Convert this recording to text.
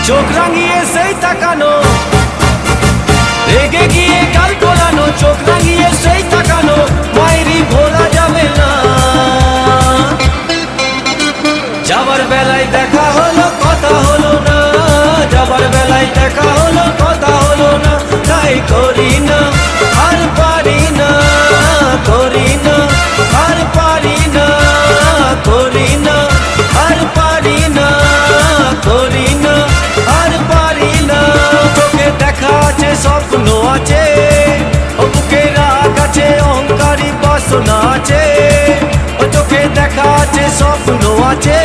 চোখ রাঙিয়ে সেই তাকানো, রেগে গিয়ে গাল গোলানো, চোখ রাঙিয়ে সেই তাকানো, মায়েরই ভোলা যাবে না। যাবার বেলায় দেখা হলো কথা হলো না, যাবার বেলায় দেখা হলো কথা হলো না, তাই করি না আর পারি না, করি না আর পারি না, করি না আর পারি না, করি না আর পারি না। চোখে দেখা আছে স্বপ্ন আছে, বুকে রাগ আছে অহংকারী বাসনা আছে, চোখে দেখা আছে স্বপ্ন আছে।